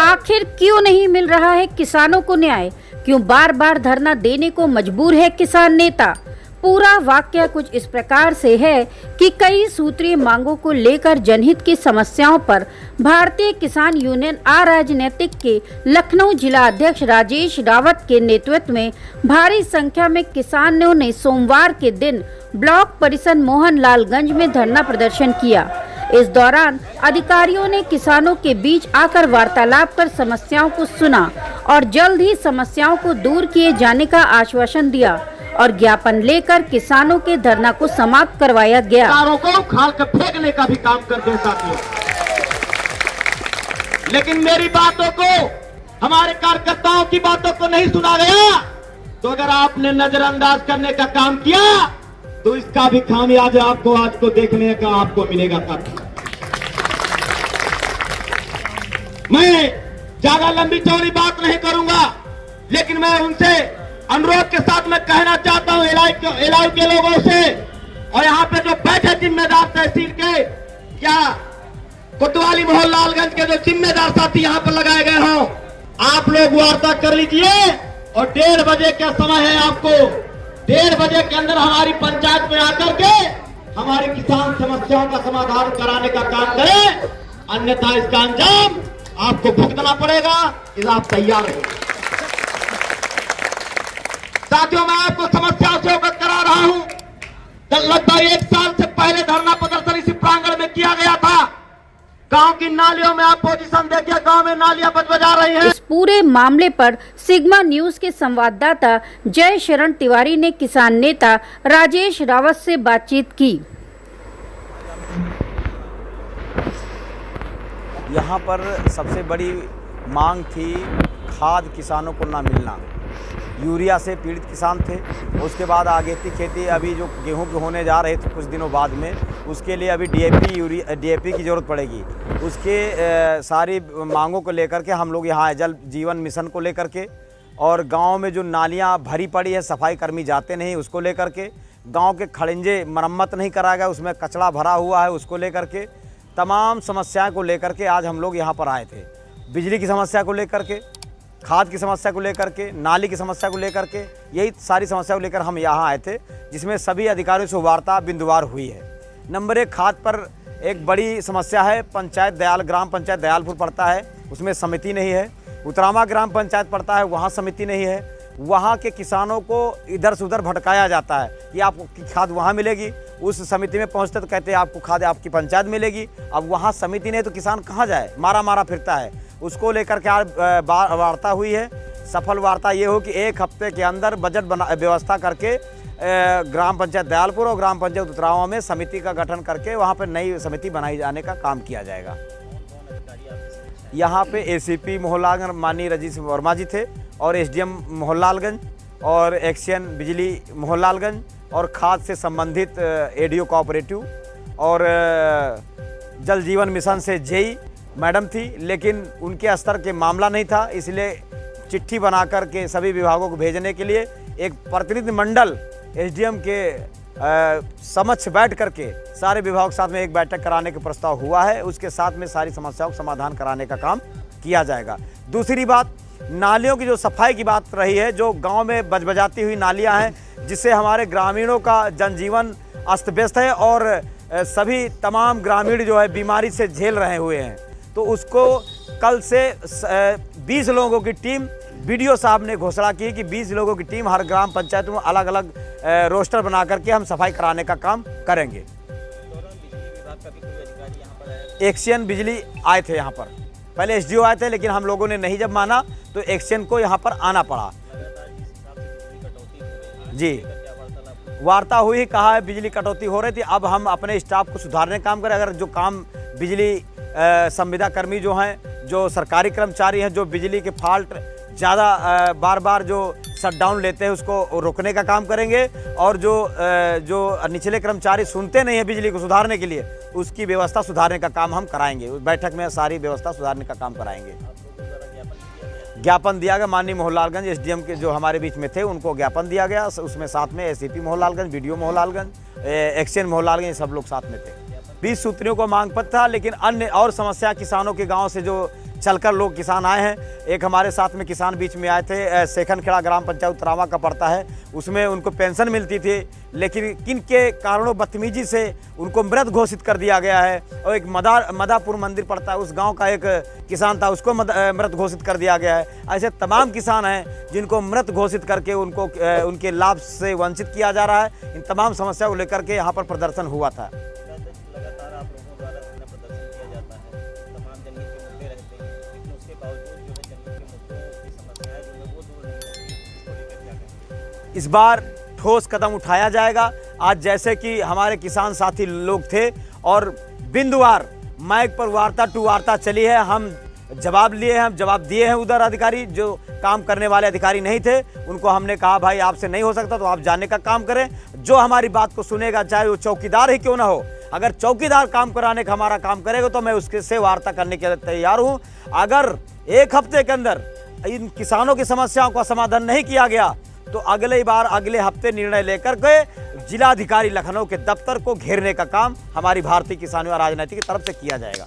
आखिर क्यों नहीं मिल रहा है किसानों को न्याय? क्यों बार बार धरना देने को मजबूर है किसान नेता? पूरा वाकया कुछ इस प्रकार से है कि कई सूत्रीय मांगों को लेकर जनहित की समस्याओं पर भारतीय किसान यूनियन अराजनीतिक के लखनऊ जिला अध्यक्ष राजेश रावत के नेतृत्व में भारी संख्या में किसानों ने सोमवार के दिन ब्लॉक परिषद मोहनलालगंज में धरना प्रदर्शन किया। इस दौरान अधिकारियों ने किसानों के बीच आकर वार्तालाप कर समस्याओं को सुना और जल्द ही समस्याओं को दूर किए जाने का आश्वासन दिया और ज्ञापन लेकर किसानों के धरना को समाप्त करवाया गया। किसानों को उखाड़ कर फेंकने का भी काम करते हैं साथियों, लेकिन मेरी बातों को, हमारे कार्यकर्ताओं की बातों को नहीं सुना गया। तो अगर आपने नजरअंदाज करने का काम किया तो इसका भी खामियाजा आपको आज को देखने का आपको मिलेगा। मैं ज्यादा लंबी चौड़ी बात नहीं करूंगा, लेकिन मैं उनसे अनुरोध के साथ मैं कहना चाहता हूं एलआई के लोगों से और यहाँ पे जो बैठे जिम्मेदार तहसील के या कोतवाली मोहनलालगंज के जो जिम्मेदार साथी यहाँ पर लगाए गए हों, आप लोग वार्ता कर लीजिए और 1:30 बजे का समय है। आपको 1:30 बजे के अंदर हमारी पंचायत में आकर के हमारी किसान समस्याओं का समाधान कराने का काम करें, अन्यथा इसका अंजाम आपको भुगतना पड़ेगा। इस आप तैयार रहिए। साथियों, मैं आपको समस्याओं से अवगत करा रहा हूं। लगभग 1 साल से पहले धरना प्रदर्शन इसी प्रांगण में किया गया था। गांव की नालियों में आप पोजीशन देखिए, गांव में नालियां बजा रही हैं। इस पूरे मामले पर सिग्मा न्यूज के संवाददाता जय शरण तिवारी ने किसान नेता राजेश रावत से बातचीत की। यहाँ पर सबसे बड़ी मांग थी खाद किसानों को ना मिलना। यूरिया से पीड़ित किसान थे। उसके बाद आगेती खेती अभी जो गेहूं के होने जा रहे थे कुछ दिनों बाद में, उसके लिए अभी डीएपी की ज़रूरत पड़ेगी। उसके सारी मांगों को लेकर के हम लोग यहाँ आए, जल जीवन मिशन को लेकर के, और गांव में जो नालियाँ भरी पड़ी है, सफाई कर्मी जाते नहीं, उसको लेकर के, गांव के खड़ंजे मरम्मत नहीं कराया गया, उसमें कचरा भरा हुआ है, उसको लेकर के, तमाम समस्याओं को लेकर के आज हम लोग यहाँ पर आए थे। बिजली की समस्या को लेकर के, खाद की समस्या को लेकर के, नाली की समस्या को लेकर के, यही सारी समस्या को लेकर हम यहाँ आए थे, जिसमें सभी अधिकारियों से वार्ता बिंदुवार हुई है। नंबर 1, खाद पर एक बड़ी समस्या है। ग्राम पंचायत दयालपुर पड़ता है, उसमें समिति नहीं है। उतरामा ग्राम पंचायत पड़ता है, वहाँ समिति नहीं है। वहाँ के किसानों को इधर से उधर भटकाया जाता है कि आपकी खाद वहाँ मिलेगी। उस समिति में पहुँचते तो कहते हैं आपको खाद आपकी पंचायत मिलेगी। अब वहाँ समिति नहीं तो किसान कहाँ जाए, मारा फिरता है। उसको लेकर के आज वार्ता हुई है। सफल वार्ता ये हो कि 1 हफ्ते के अंदर बजट व्यवस्था करके ग्राम पंचायत दयालपुर और ग्राम पंचायत उतरावा में समिति का गठन करके वहाँ पर नई समिति बनाई जाने का काम किया जाएगा। यहाँ पे एसीपी मोहनलालगंज माननीय राजेश वर्मा जी थे, और एसडीएम मोहनलालगंज, और एक्शन बिजली मोहनलालगंज, और खाद से संबंधित एडीओ कोऑपरेटिव, और जल जीवन मिशन से जेई मैडम थी, लेकिन उनके स्तर के मामला नहीं था, इसलिए चिट्ठी बनाकर के सभी विभागों को भेजने के लिए एक प्रतिनिधि मंडल एसडीएम के समक्ष बैठ करके सारे विभाग के साथ में एक बैठक कराने का प्रस्ताव हुआ है। उसके साथ में सारी समस्याओं का समाधान कराने का काम किया जाएगा। दूसरी बात, नालियों की जो सफाई की बात रही है, जो गांव में बजबजाती हुई नालियां हैं, जिससे हमारे ग्रामीणों का जनजीवन अस्त व्यस्त है और सभी तमाम ग्रामीण जो है बीमारी से झेल रहे हुए हैं। तो उसको कल से 20 लोगों की टीम, बीडीओ साहब ने घोषणा की कि 20 लोगों की टीम हर ग्राम पंचायत में अलग अलग रोस्टर बना करके हम सफाई कराने का काम करेंगे। एक्शन बिजली आए थे यहाँ पर, पहले एसडीओ आए थे, लेकिन हम लोगों ने नहीं जब माना तो एक्शन को यहाँ पर आना पड़ा। जी, वार्ता हुई, कहा है बिजली कटौती हो रही थी, अब हम अपने स्टाफ को सुधारने का काम करें। अगर जो काम बिजली संविदा कर्मी जो हैं, जो सरकारी कर्मचारी हैं, जो बिजली के फॉल्ट ज़्यादा बार बार जो शटडाउन लेते हैं, उसको रोकने का काम करेंगे। और जो निचले कर्मचारी सुनते नहीं हैं बिजली को सुधारने के लिए, उसकी व्यवस्था सुधारने का काम हम कराएंगे। बैठक में सारी व्यवस्था सुधारने का काम कराएंगे। ज्ञापन दिया गया माननीय मोहनलालगंज एसडीएम के जो हमारे बीच में थे, उनको ज्ञापन दिया गया। उसमें साथ में ACP Mohanlalganj, BDO Mohanlalganj, action Mohanlalganj, सब लोग साथ में थे। 20 सूत्रियों को मांग पत्र था, लेकिन अन्य और समस्या किसानों के गांव से जो चलकर लोग किसान आए हैं। एक हमारे साथ में किसान बीच में आए थे, सेखनखेड़ा ग्राम पंचायत उत्तरावा का पड़ता है, उसमें उनको पेंशन मिलती थी, लेकिन किन के कारणों बदतमीजी से उनको मृत घोषित कर दिया गया है। और एक मदापुर मंदिर पड़ता है, उस गांव का एक किसान था, उसको मृत घोषित कर दिया गया है। ऐसे तमाम किसान हैं जिनको मृत घोषित करके उनको उनके लाभ से वंचित किया जा रहा है। इन तमाम समस्याओं को लेकर के यहाँ पर प्रदर्शन हुआ था। लगातार आप लोगों द्वारा प्रदर्शन किया जाता है, तमाम जनहित के मुद्दे रहते हैं, लेकिन उसके बावजूद जो है जनहित के मुद्दों की समस्याएं जो है वो दूर नहीं होती। इसको लेकर क्या कहेंगे? इस बार ठोस कदम उठाया जाएगा। आज जैसे कि हमारे किसान साथी लोग थे और बिंदुवार माइक पर वार्ता टू वार्ता चली है, हम जवाब लिए हैं, हम जवाब दिए हैं। उधर अधिकारी जो काम करने वाले अधिकारी नहीं थे उनको हमने कहा भाई आपसे नहीं हो सकता तो आप जाने का काम करें। जो हमारी बात को सुनेगा, चाहे वो चौकीदार ही क्यों ना हो, अगर चौकीदार काम कराने का हमारा काम करेगा तो मैं उसके से वार्ता करने के लिए तैयार हूं। अगर एक हफ्ते के अंदर इन किसानों की समस्याओं का समाधान नहीं किया गया तो अगले हफ्ते निर्णय लेकर के जिलाधिकारी लखनऊ के दफ्तर को घेरने का काम हमारी भारतीय किसान राजनीति की तरफ से किया जाएगा।